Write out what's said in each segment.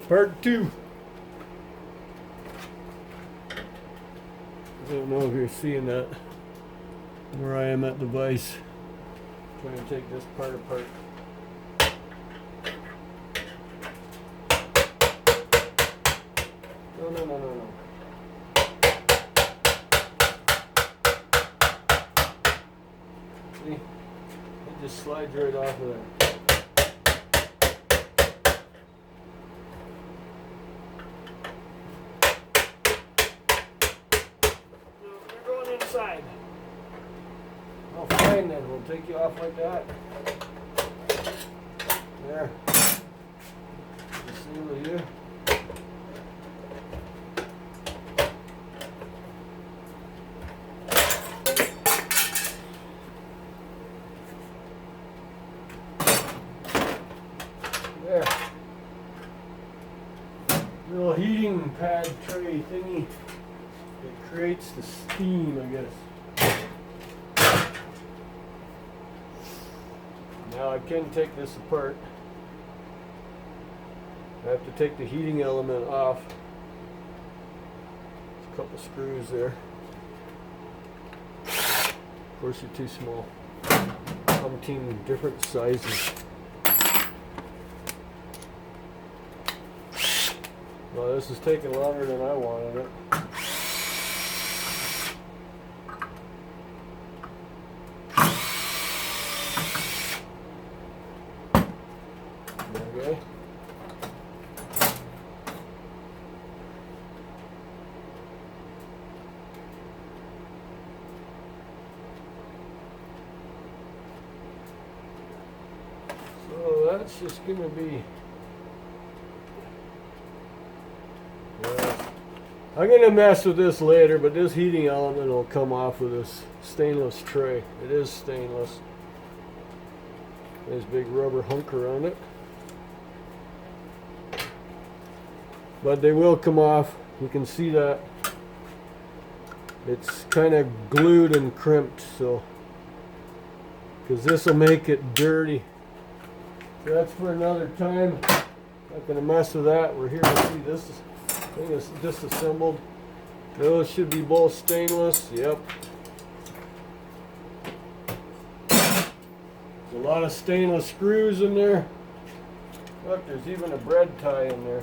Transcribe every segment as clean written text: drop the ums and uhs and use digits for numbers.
Part 2. I don't know if you're seeing that. Where I am at the vise. Trying to take this part apart. No. See? It just slides right off of there. You're going inside. Oh, fine then. We'll take you off like that. There. See with you. There. Little heating pad tray thingy. It creates the steam, I guess. Now I can take this apart. I have to take the heating element off. There's a couple screws there. Of course, you're too small. Umpteen different sizes. Well, this is taking longer than I wanted it. Okay. So that's just going to be... I'm going to mess with this later, but this heating element will come off with this stainless tray. It is stainless. There's a big rubber hunk around it. But they will come off. You can see that. It's kind of glued and crimped, so because this will make it dirty. So that's for another time. Not going to mess with that. We're here to see this thing is disassembled. Those should be both stainless. Yep. There's a lot of stainless screws in there. Look, there's even a bread tie in there.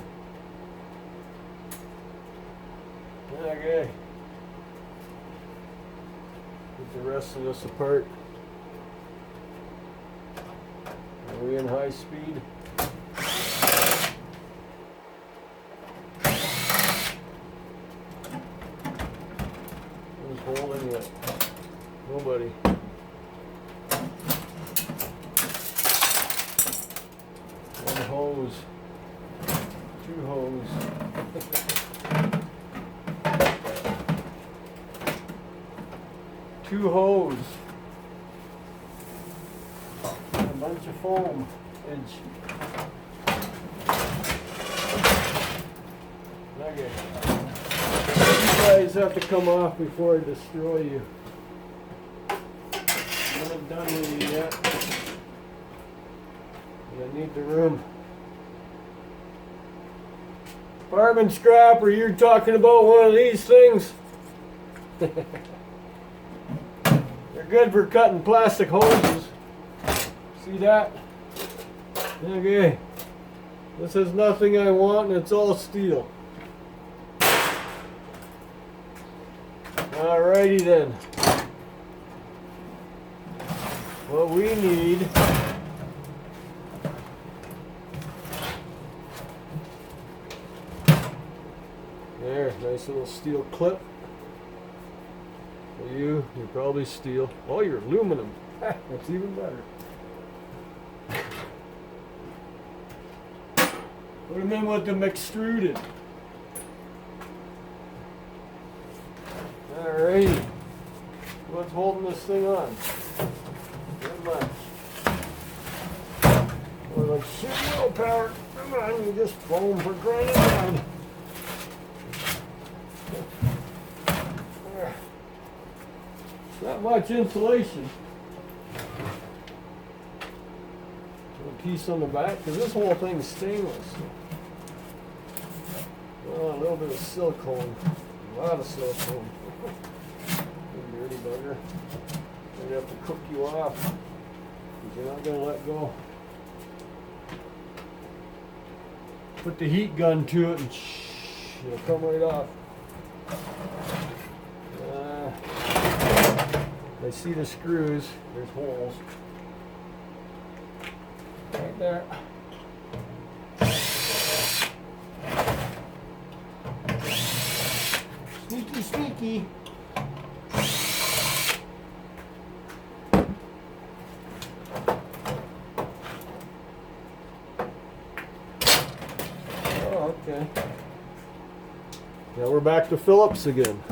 Okay. Get the rest of this apart. Are we in high speed? Who's holding it? Nobody. One hose. Two hose. Two hose. A bunch of foam edge. Okay. You guys have to come off before I destroy you. I'm not done with you yet. I need the room. Carbon scrap, or you're talking about one of these things? They're good for cutting plastic hoses. See that? Okay. This is nothing I want, and it's all steel. Alrighty then. What we need there, nice little steel clip. For you, you're probably steel. Oh, you're aluminum. That's even better. Put them in with them extruded. Alrighty. What's holding this thing on? Not much. We're like shit willpower. Come on, you just foam for crying out loud. Not much insulation. A piece on the back, because this whole thing's stainless. Oh, a little bit of silicone. A lot of silicone. You dirty bugger. They have to cook you off. Because you're not going to let go. Put the heat gun to it and it'll come right off. I see the screws. There's holes. Right there. Sneaky, sneaky. Oh, okay. Now we're back to Phillips again.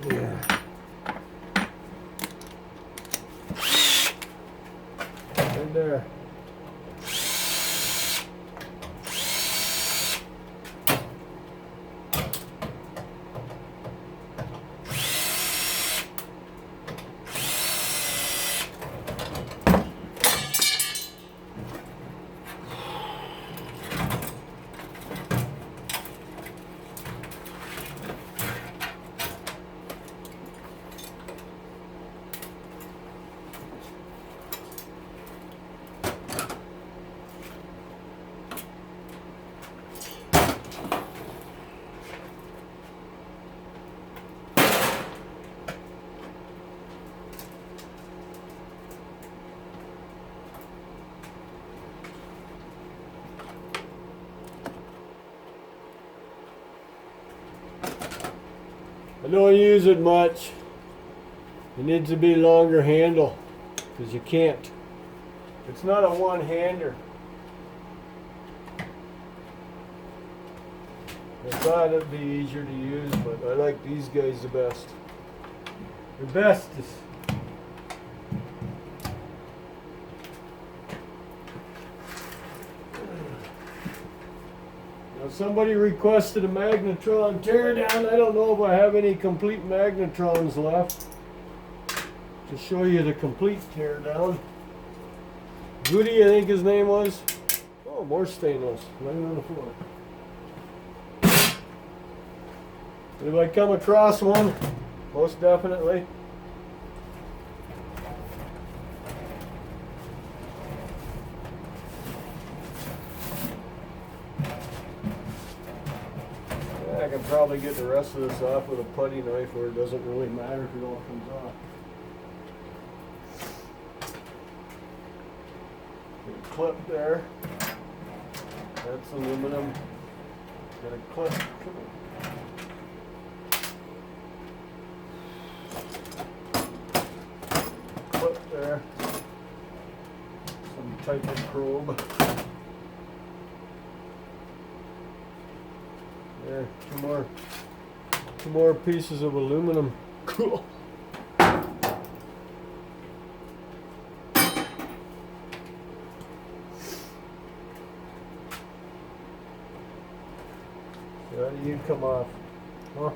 Yeah. Right there. I don't use it much. It needs to be longer handle because you can't. It's not a one-hander. I thought it'd be easier to use, but I like these guys the best. The bestest. Now somebody requested a magnetron teardown. I don't know if I have any complete magnetrons left to show you the complete teardown. Goody, I think his name was. Oh, more stainless. Laying on the floor. If I come across one, most definitely. I can probably get the rest of this off with a putty knife where it doesn't really matter if it all comes off. Clip there. That's aluminum. Got a clip. Clip there. Some type of probe. There, two more pieces of aluminum. Cool. How do you come off? Huh?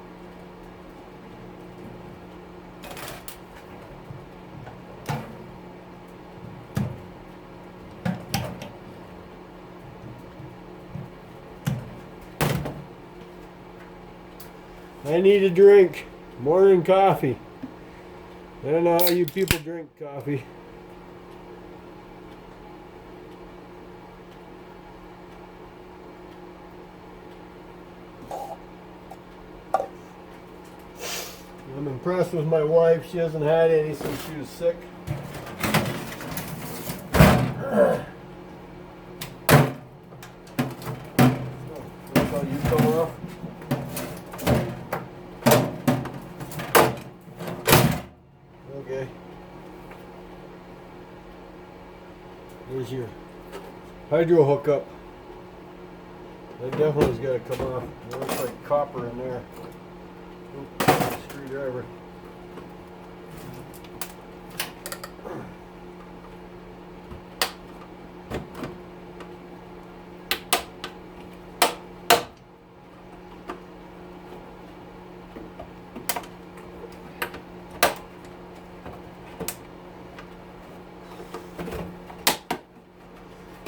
I need a drink. More than coffee. I don't know how you people drink coffee. I'm impressed with my wife. She hasn't had any since she was sick. That's how you come off. Okay. There's your hydro hookup. That definitely's got to come off. It looks like copper in there. Oops, screwdriver.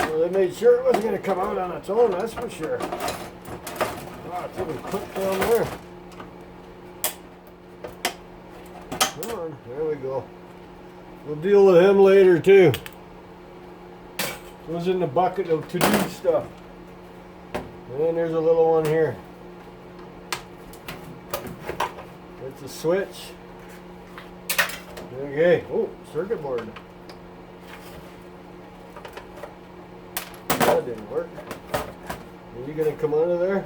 Well, they made sure it wasn't going to come out on its own, that's for sure. Oh, it's even clipped down there. Come on, there we go. We'll deal with him later too. Goes in the bucket of to-do stuff. And then there's a little one here. It's a switch. Okay. Oh, circuit board. That didn't work. Are you gonna come out of there?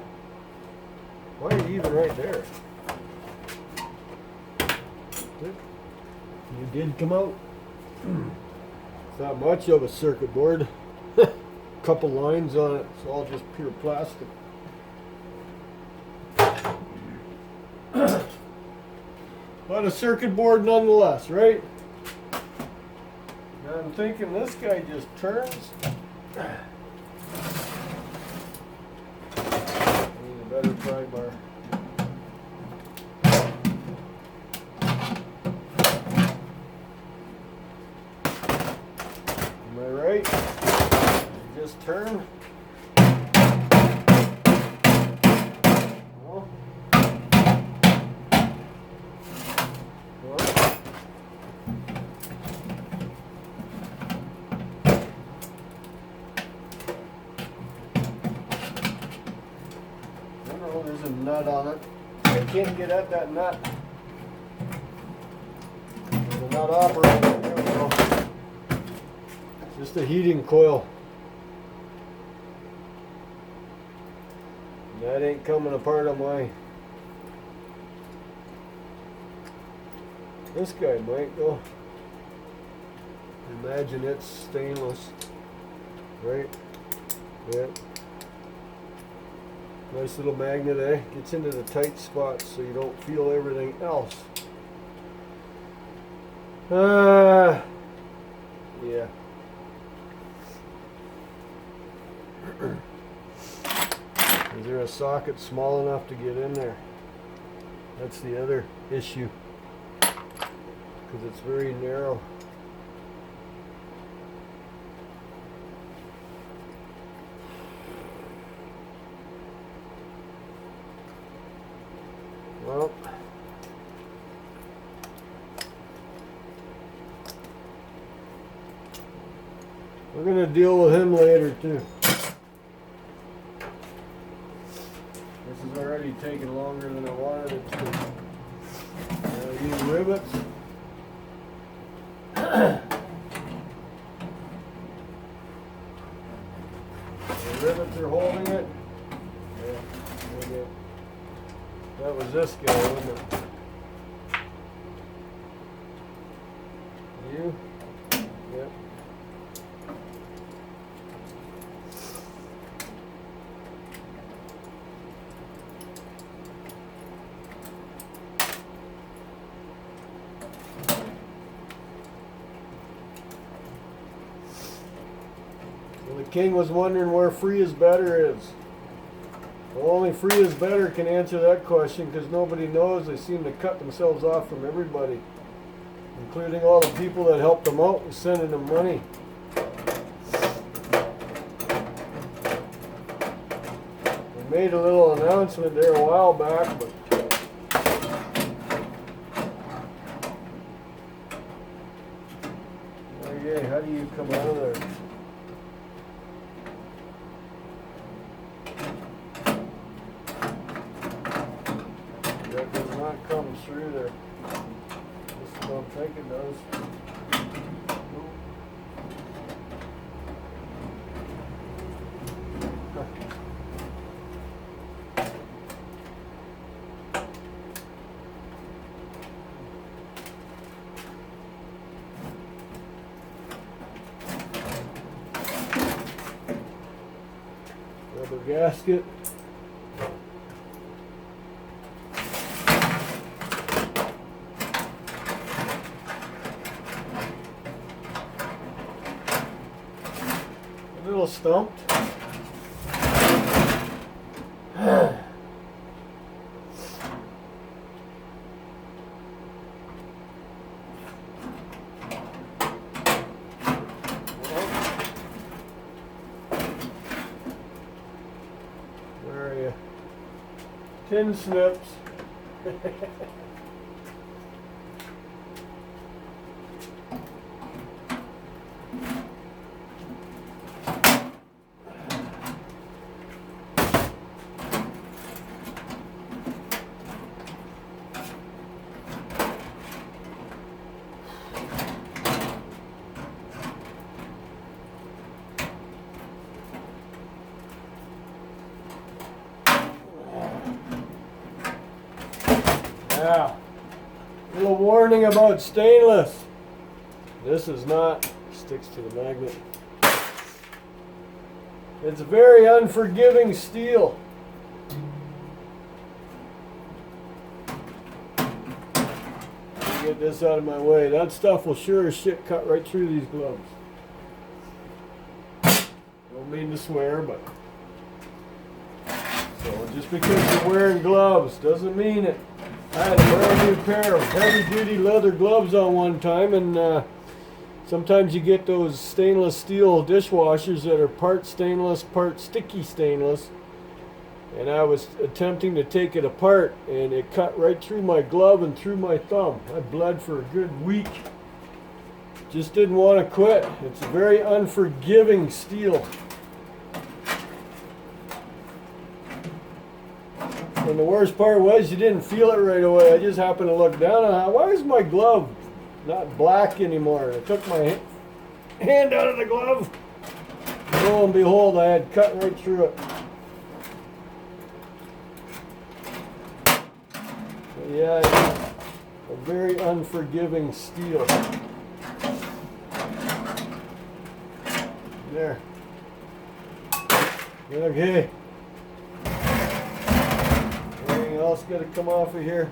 Why are you even right there? You did come out. It's not much of a circuit board. Couple lines on it. It's all just pure plastic. But a circuit board nonetheless, right? Now I'm thinking this guy just turns. Need a better pry bar. Am I right? Just turn. Well. Oh, there's a nut on it. I can't get at that nut. There's a nut operator. There we go. Just a heating coil. That ain't coming apart on my. This guy might though. Imagine it's stainless, right? Yeah. Nice little magnet, eh? Gets into the tight spots so you don't feel everything else. Yeah. Is there a socket small enough to get in there? That's the other issue. Because it's very narrow. Well, we're going to deal with him later too. This is already taking longer than I wanted it to. Use rivets. The rivets are holding it. Yeah, okay. That was this guy, wasn't it? You? Yep. Well, the king was wondering where free is better is. Well, only free is better can answer that question because nobody knows. They seem to cut themselves off from everybody, including all the people that helped them out with sending them money. They made a little announcement there a while back, but okay, how do you come out of there? That does not come through there. This is what I think it does. Rubber gasket. A little stumped. Tin snips. Now, a little warning about stainless. This is not, sticks to the magnet. It's very unforgiving steel. Get this out of my way. That stuff will sure as shit cut right through these gloves. Don't mean to swear, but so just because you're wearing gloves doesn't mean it. I had a brand new pair of heavy-duty leather gloves on one time, and sometimes you get those stainless steel dishwashers that are part stainless, part sticky stainless. And I was attempting to take it apart, and it cut right through my glove and through my thumb. I bled for a good week. Just didn't want to quit. It's a very unforgiving steel. And the worst part was you didn't feel it right away. I just happened to look down on it. Why is my glove not black anymore? I took my hand out of the glove. Lo and behold, I had cut right through it. Yeah, it's a very unforgiving steel. There. Okay. Anything else got to come off of here?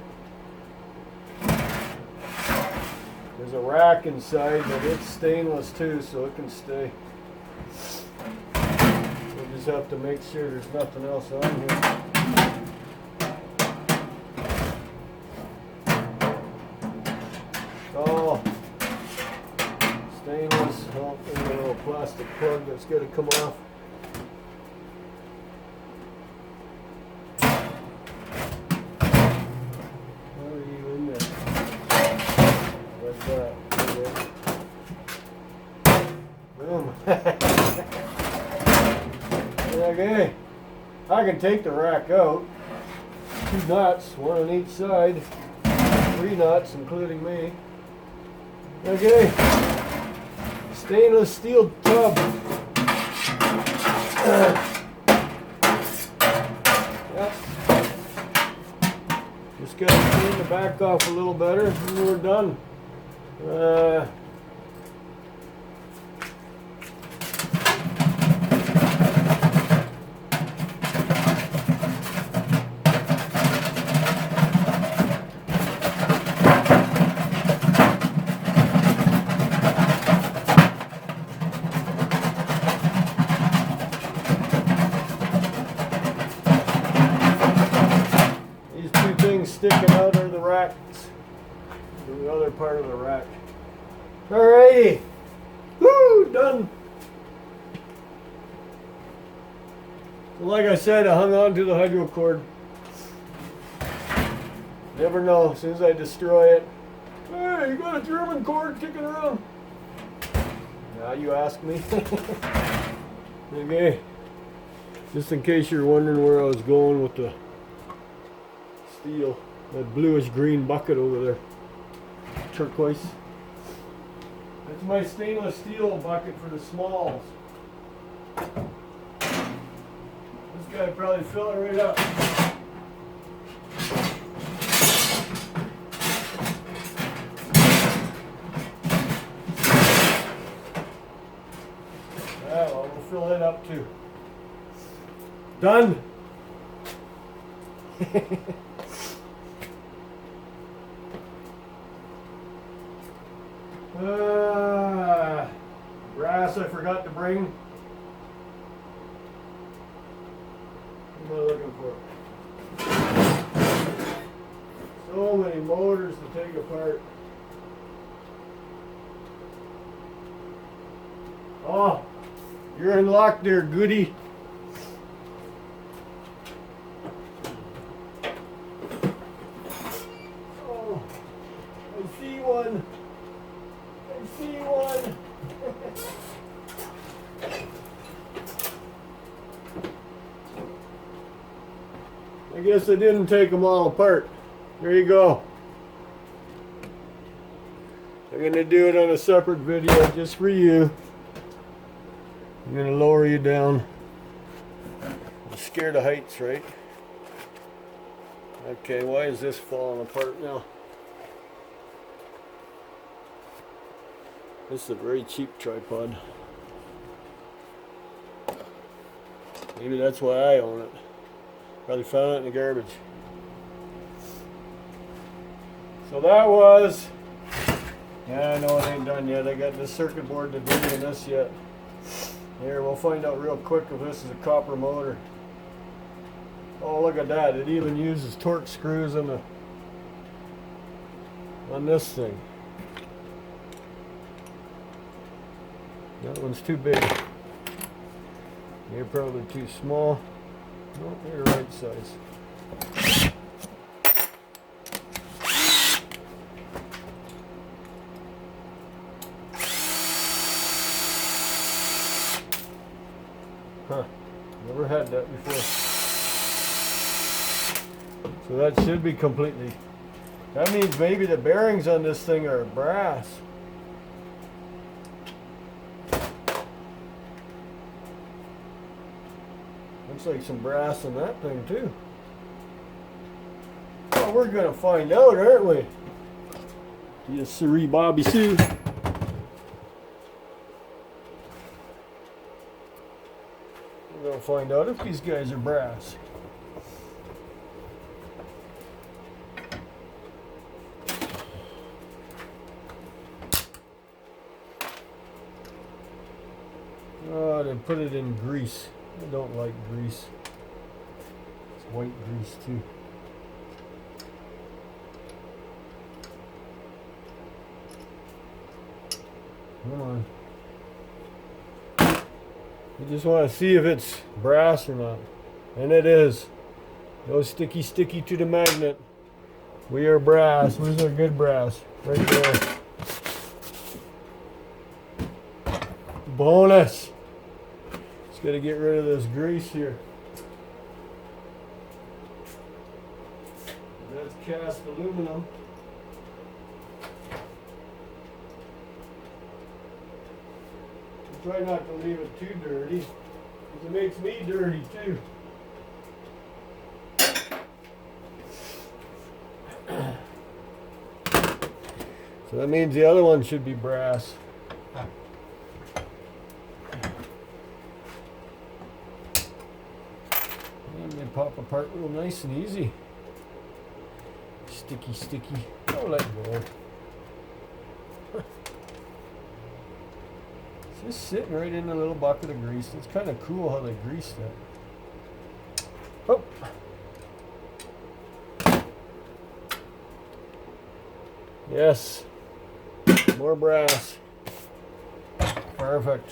There's a rack inside, but it's stainless too, so it can stay. We'll just have to make sure there's nothing else on here. Oh, stainless. Oh, there's a little plastic plug that's got to come off. How are you in there? Like that. Boom. Okay. I can take the rack out. 2 nuts, 1 on each side. 3 nuts, including me. Okay, stainless steel tub. Yep. Just got to clean the back off a little better, and we're done. Sticking out of the racks, the other part of the rack. Alrighty, woo, done. So like I said, I hung on to the hydro cord. Never know, as soon as I destroy it, hey, you got a German cord kicking around. Now you ask me. Okay, just in case you're wondering where I was going with the steel. That bluish green bucket over there. Turquoise. That's my stainless steel bucket for the smalls. This guy probably fill it right up. Yeah, well, we'll fill it up too. Done. Brass I forgot to bring. What am I looking for? So many motors to take apart. Oh, you're in luck there, goody. I guess I didn't take them all apart. There you go. I'm going to do it on a separate video just for you. I'm going to lower you down. I'm scared of heights, right? Okay, why is this falling apart now? This is a very cheap tripod. Maybe that's why I own it. Probably found it in the garbage. So that was... Yeah, I know it ain't done yet. I got this circuit board to do in this yet. Here, we'll find out real quick if this is a copper motor. Oh, look at that. It even uses torque screws on this thing. That one's too big. You're probably too small. No, you're right size. Huh. Never had that before. So that should be completely. That means maybe the bearings on this thing are brass. Looks like some brass in that thing too. Well, we're gonna find out, aren't we? Yes, sirree, Bobby Sue. We're gonna find out if these guys are brass. Oh, they put it in grease. I don't like grease. It's white grease too. Come on. You just want to see if it's brass or not. And it is. Go sticky, sticky to the magnet. We are brass. Where's our good brass? Right there. Bonus. Just got to get rid of this grease here. That's cast aluminum. Try not to leave it too dirty, because it makes me dirty too. So that means the other one should be brass. And they pop apart real nice and easy. Sticky, sticky. Oh, let go. Just sitting right in a little bucket of grease. It's kind of cool how they grease that. Oh. Yes. More brass. Perfect.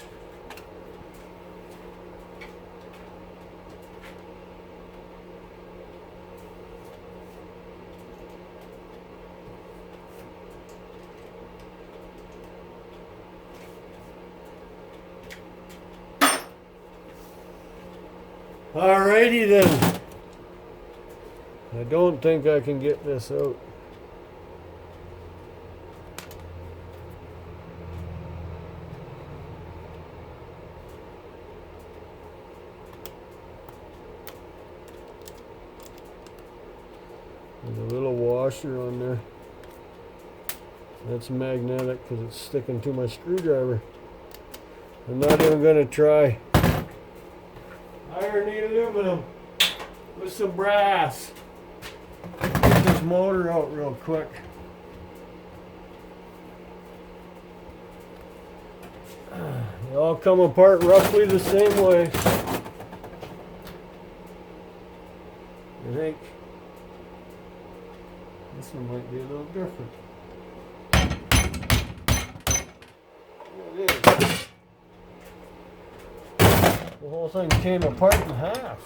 Alrighty then. I don't think I can get this out. There's a little washer on there. That's magnetic because it's sticking to my screwdriver. I'm not even going to try. Iron and aluminum with some brass. Get this motor out real quick. They all come apart roughly the same way. I think this one might be a little different. There it is. The whole thing came apart in half.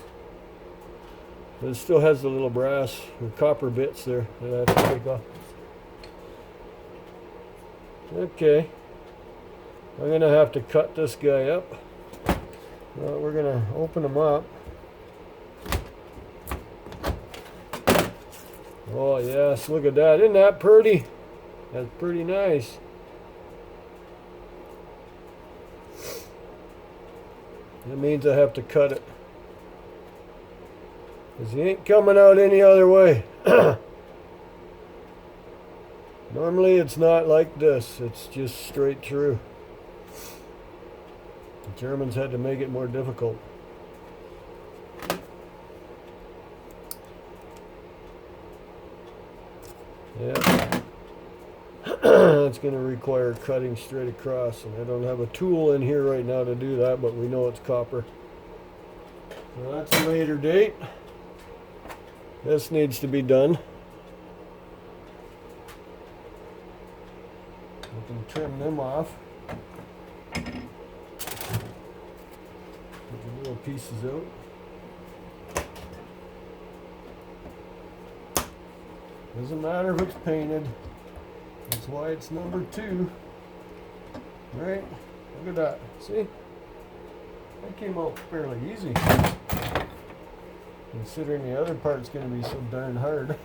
But it still has the little brass or copper bits there that I have to take off. Okay. I'm going to have to cut this guy up. Well, we're going to open him up. Oh yes, look at that. Isn't that pretty? That's pretty nice. That means I have to cut it. Because he ain't coming out any other way. Normally it's not like this. It's just straight through. The Germans had to make it more difficult. Yeah. It's going to require cutting straight across, and I don't have a tool in here right now to do that, but we know it's copper. So that's a later date. This needs to be done. We can trim them off. Put the little pieces out. Doesn't matter if it's painted. That's why it's number 2. Right? Look at that. See? That came out fairly easy. Considering the other part's going to be so darn hard.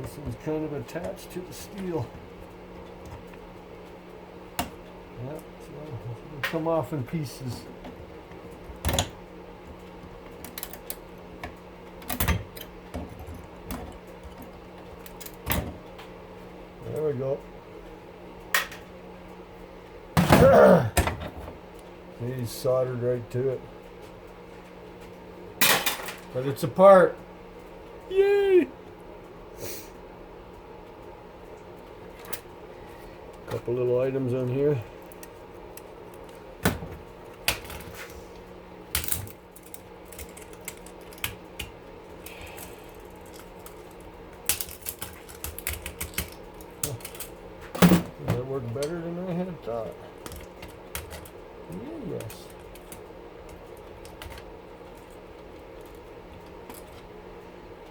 This one's kind of attached to the steel. Yep, so it'll come off in pieces. There we go. He's soldered right to it. But it's apart. Yay! Couple little items on here. That worked better than I had thought. Yeah, yes.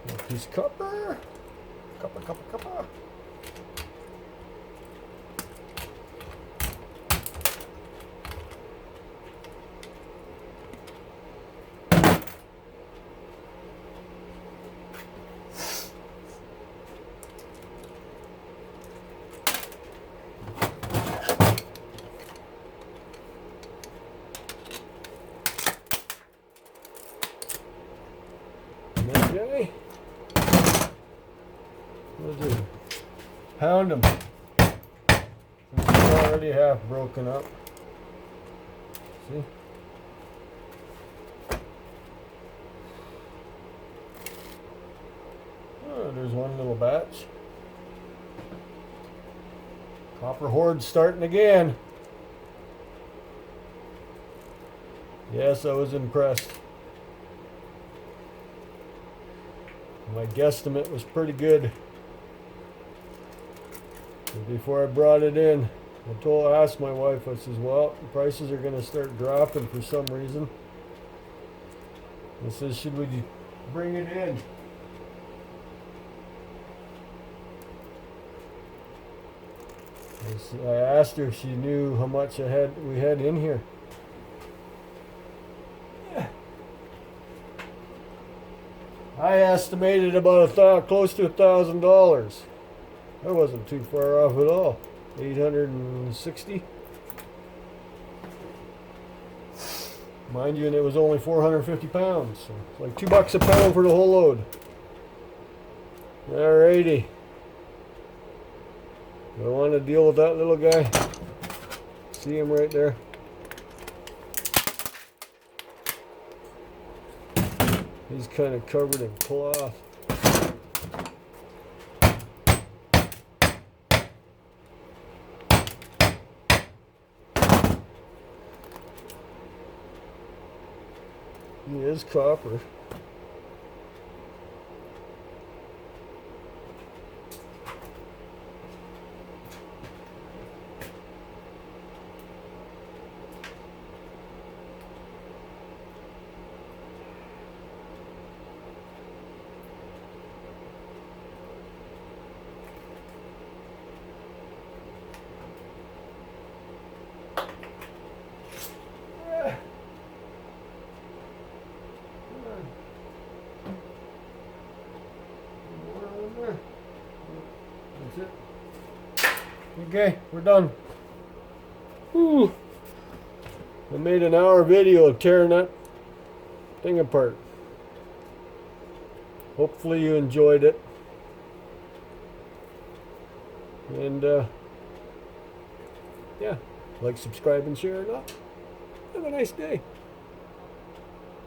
A piece of copper. Copper. Okay. We'll do. Pound them. They're already half broken up. See? Oh, there's one little batch. Copper Horde starting again. Yes, I was impressed. My guesstimate was pretty good. And before I brought it in, I asked my wife, I says, well, the prices are going to start dropping for some reason. I says, should we bring it in? I asked her if she knew how much we had in here. I estimated about close to $1,000. That wasn't too far off at all. 860. Mind you, and it was only 450 pounds. So it's like $2 a pound for the whole load. Alrighty. Do I want to deal with that little guy? See him right there? He's kind of covered in cloth. He is copper. Okay, we're done. Whew. I made an hour video of tearing that thing apart. Hopefully you enjoyed it. And yeah, like, subscribe, and share it up. Have a nice day.